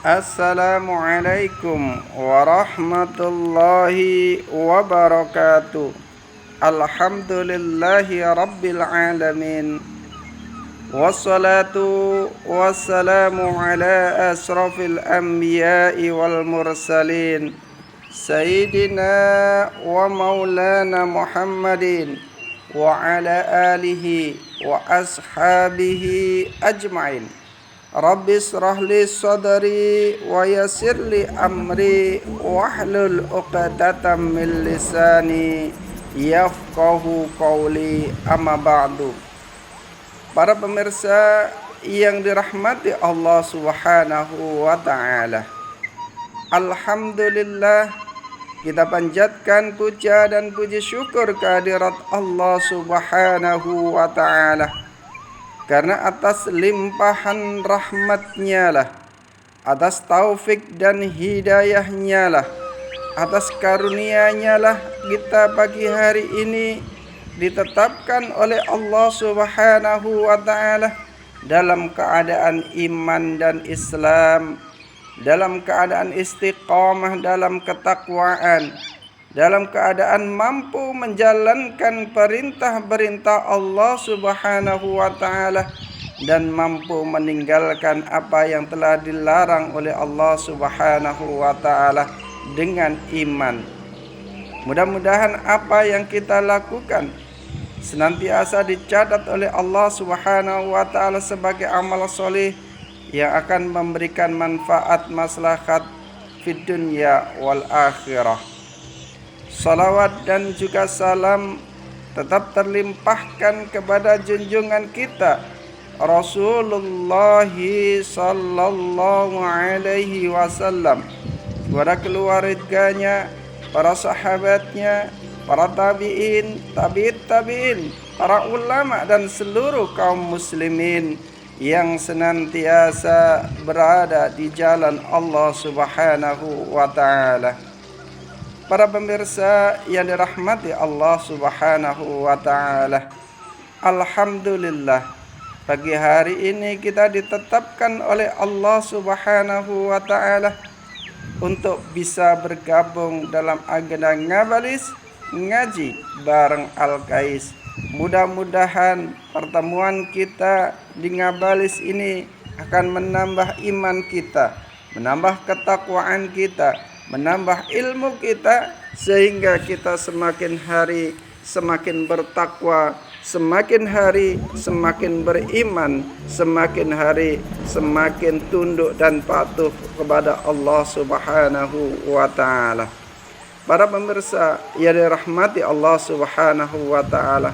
Assalamualaikum warahmatullahi wabarakatuh. Alhamdulillahi rabbil alamin. Wassalatu wassalamu ala asrafil anbiya'i wal mursalin Sayyidina wa maulana Muhammadin wa ala alihi wa ashabihi ajma'in. Rabbi israh li sadri wa yassir li amri wahlul 'uqdatam min lisani yafqahu qawli, amma ba'du. Para pemirsa yang dirahmati Allah Subhanahu wa taala, alhamdulillah, kita panjatkan puja dan puji syukur kehadirat Allah Subhanahu wa taala, karena atas limpahan rahmatnya lah, atas taufik dan hidayahnya lah, atas karunia-Nya lah kita pagi hari ini ditetapkan oleh Allah Subhanahu wa taala dalam keadaan iman dan Islam, dalam keadaan istiqamah dalam ketakwaan, dalam keadaan mampu menjalankan perintah-perintah Allah Subhanahu wa taala dan mampu meninggalkan apa yang telah dilarang oleh Allah Subhanahu wa taala dengan iman. Mudah-mudahan apa yang kita lakukan senantiasa dicatat oleh Allah Subhanahu wa taala sebagai amal soleh yang akan memberikan manfaat maslahat fid dunya wal akhirah. Salawat dan juga salam tetap terlimpahkan kepada junjungan kita Rasulullah sallallahu alaihi wasallam, kepada keluarganya, para sahabatnya, para tabi'in, tabi'in, para ulama dan seluruh kaum muslimin yang senantiasa berada di jalan Allah Subhanahu wa taala. Para pemirsa yang dirahmati Allah Subhanahu wa taala, alhamdulillah, pagi hari ini kita ditetapkan oleh Allah Subhanahu wa taala untuk bisa bergabung dalam agenda ngabalis ngaji bareng Al-Kais. Mudah-mudahan pertemuan kita di ngabalis ini akan menambah iman kita, menambah ketakwaan kita, menambah ilmu kita, sehingga kita semakin hari semakin bertakwa, semakin hari semakin beriman, semakin hari semakin tunduk dan patuh kepada Allah Subhanahu wa taala. Para pemirsa yang dirahmati Allah Subhanahu wa taala,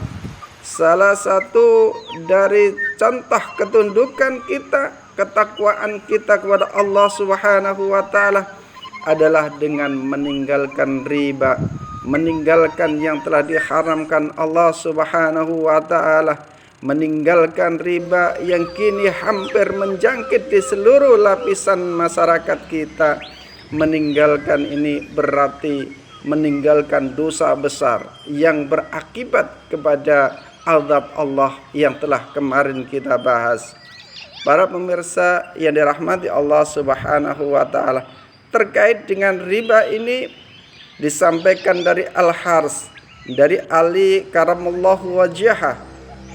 salah satu dari contoh ketundukan kita, ketakwaan kita kepada Allah Subhanahu wa taala adalah dengan meninggalkan riba, meninggalkan yang telah diharamkan Allah Subhanahu wa taala, meninggalkan riba yang kini hampir menjangkit di seluruh lapisan masyarakat kita. Meninggalkan ini berarti meninggalkan dosa besar yang berakibat kepada azab Allah yang telah kemarin kita bahas. Para pemirsa yang dirahmati Allah Subhanahu wa taala, terkait dengan riba ini disampaikan dari Al-Hars, dari Ali karamallahu wajhah,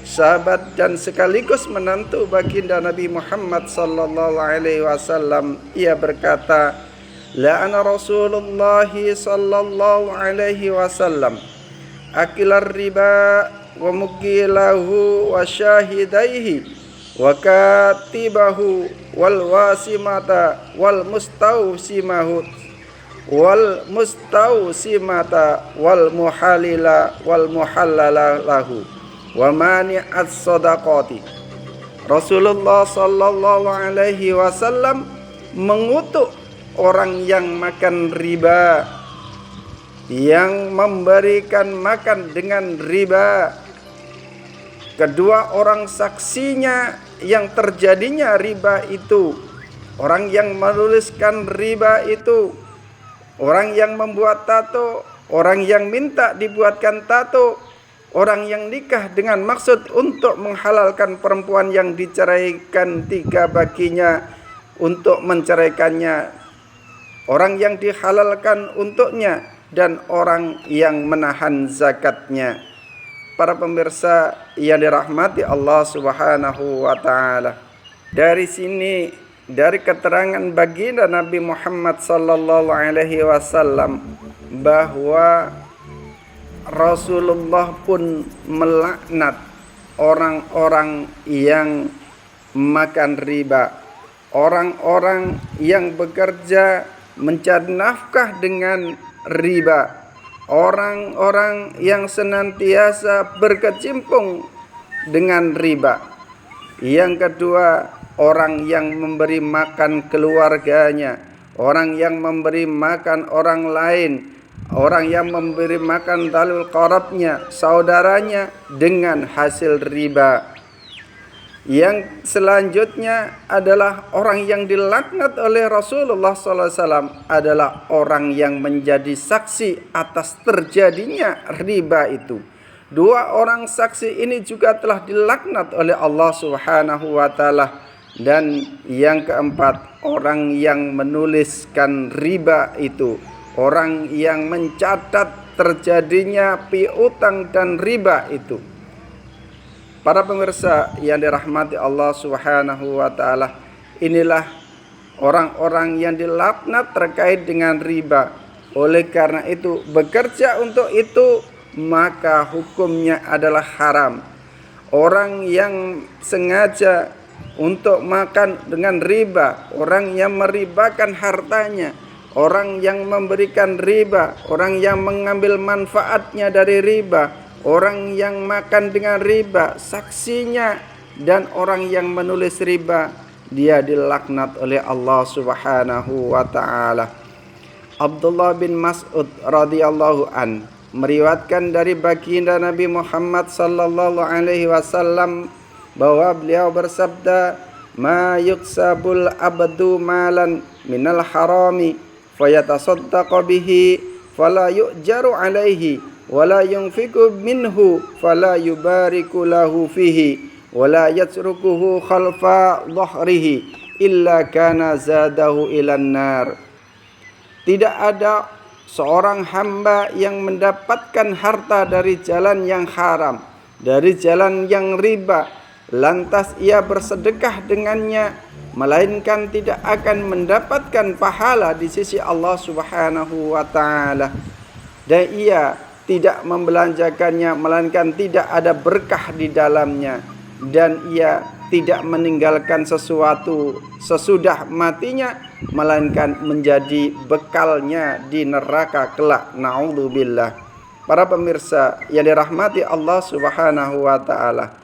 sahabat dan sekaligus menantu baginda Nabi Muhammad sallallahu alaihi wasallam. Ia berkata, la'ana Rasulullah sallallahu alaihi wasallam akilar riba wa mukilahu wa syahidaihi wa katibahu wal wasimata wal mustausimahut wal mustausimata wal muhalila wal muhallala lahu wa mani'at sadaqati. Rasulullah sallallahu alaihi wasallam mengutuk orang yang makan riba, yang memberikan makan dengan riba, kedua orang saksinya yang terjadinya riba itu, orang yang menuliskan riba itu, orang yang membuat tato, orang yang minta dibuatkan tato, orang yang nikah dengan maksud untuk menghalalkan perempuan yang diceraikan 3 baginya, untuk menceraikannya, orang yang dihalalkan untuknya, dan orang yang menahan zakatnya. Para pemirsa yang dirahmati Allah Subhanahu wa taala. Dari sini, dari keterangan baginda Nabi Muhammad sallallahu alaihi wasallam, bahwa Rasulullah pun melaknat orang-orang yang makan riba, orang-orang yang bekerja mencari nafkah dengan riba, orang-orang yang senantiasa berkecimpung dengan riba. Yang kedua, orang yang memberi makan keluarganya, orang yang memberi makan orang lain, orang yang memberi makan dalil qarabnya, saudaranya dengan hasil riba. Yang selanjutnya adalah orang yang dilaknat oleh Rasulullah SAW adalah orang yang menjadi saksi atas terjadinya riba itu. Dua orang saksi ini juga telah dilaknat oleh Allah Subhanahu wa taala. Dan yang keempat, orang yang menuliskan riba itu, orang yang mencatat terjadinya piutang dan riba itu. Para pemirsa yang dirahmati Allah Subhanahu wa taala, inilah orang-orang yang dilaknat terkait dengan riba. Oleh karena itu, bekerja untuk itu maka hukumnya adalah haram. Orang yang sengaja untuk makan dengan riba, orang yang meribakan hartanya, orang yang memberikan riba, orang yang mengambil manfaatnya dari riba, orang yang makan dengan riba, saksinya, dan orang yang menulis riba, dia dilaknat oleh Allah Subhanahu wa taala. Abdullah bin Mas'ud radhiyallahu an meriwayatkan dari baginda Nabi Muhammad sallallahu alaihi wasallam bahwa beliau bersabda, "Ma yuksabul abdu malan minal harami fayatasaddaqu bihi fala yu'jaru alaihi wala yunfiqu minhu fala yubariku lahu fihi wala yatrukuhu khalfa dhahrihi illa kana zadahu ilan nar." Tidak ada seorang hamba yang mendapatkan harta dari jalan yang haram, dari jalan yang riba, lantas ia bersedekah dengannya, melainkan tidak akan mendapatkan pahala di sisi Allah Subhanahu wa taala. Dan ia tidak membelanjakannya, melainkan tidak ada berkah di dalamnya, dan ia tidak meninggalkan sesuatu sesudah matinya, melainkan menjadi bekalnya di neraka kelak. Na'udzubillah. Para pemirsa yang dirahmati Allah Subhanahu wa taala,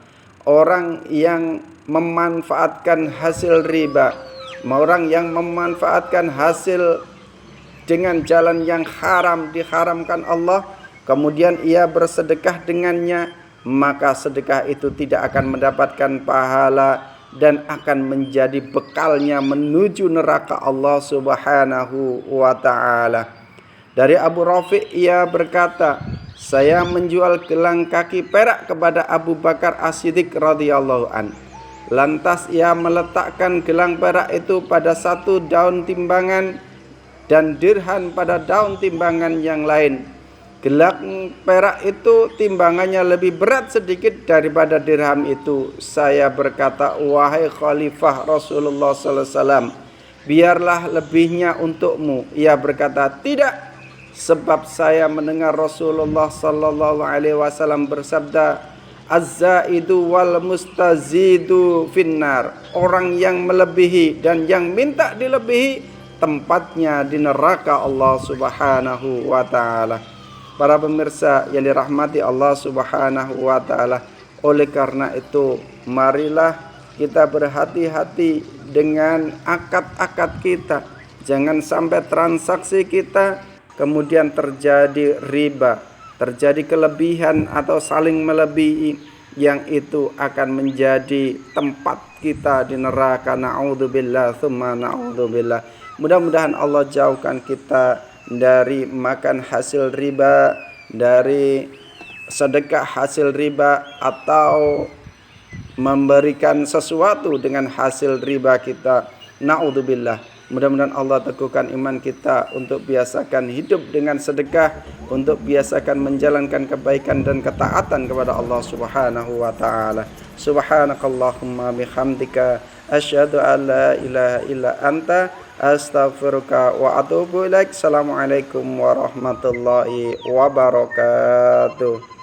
orang yang memanfaatkan hasil riba, orang yang memanfaatkan hasil dengan jalan yang haram, diharamkan Allah, kemudian ia bersedekah dengannya, maka sedekah itu tidak akan mendapatkan pahala dan akan menjadi bekalnya menuju neraka Allah Subhanahu wa taala. Dari Abu Rafi' ia berkata, saya menjual gelang kaki perak kepada Abu Bakar As-Siddiq radhiyallahu an. Lantas ia meletakkan gelang perak itu pada satu daun timbangan dan dirham pada daun timbangan yang lain. Gelang perak itu timbangannya lebih berat sedikit daripada dirham itu. Saya berkata, wahai Khalifah Rasulullah sallallahu alaihi wasallam, biarlah lebihnya untukmu. Ia berkata, tidak, sebab saya mendengar Rasulullah sallallahu alaihi wasallam bersabda, az-zaidu wal mustazidu finnar. Orang yang melebihi dan yang minta dilebihi, tempatnya di neraka Allah Subhanahu wa taala. Para pemirsa yang dirahmati Allah Subhanahu wa taala, oleh karena itu marilah kita berhati-hati dengan akad-akad kita. Jangan sampai transaksi kita kemudian terjadi riba, terjadi kelebihan atau saling melebihi, yang itu akan menjadi tempat kita di neraka. Na'udzubillah tsumma na'udzubillah. Mudah-mudahan Allah jauhkan kita dari makan hasil riba, dari sedekah hasil riba, atau memberikan sesuatu dengan hasil riba kita. Na'udzubillah. Mudah-mudahan Allah teguhkan iman kita untuk biasakan hidup dengan sedekah, untuk biasakan menjalankan kebaikan dan ketaatan kepada Allah Subhanahu wa taala. Subhanakallahumma bihamdika asyhadu an la ilaha illa anta astaghfiruka wa atubu ilaik. Assalamualaikum warahmatullahi wabarakatuh.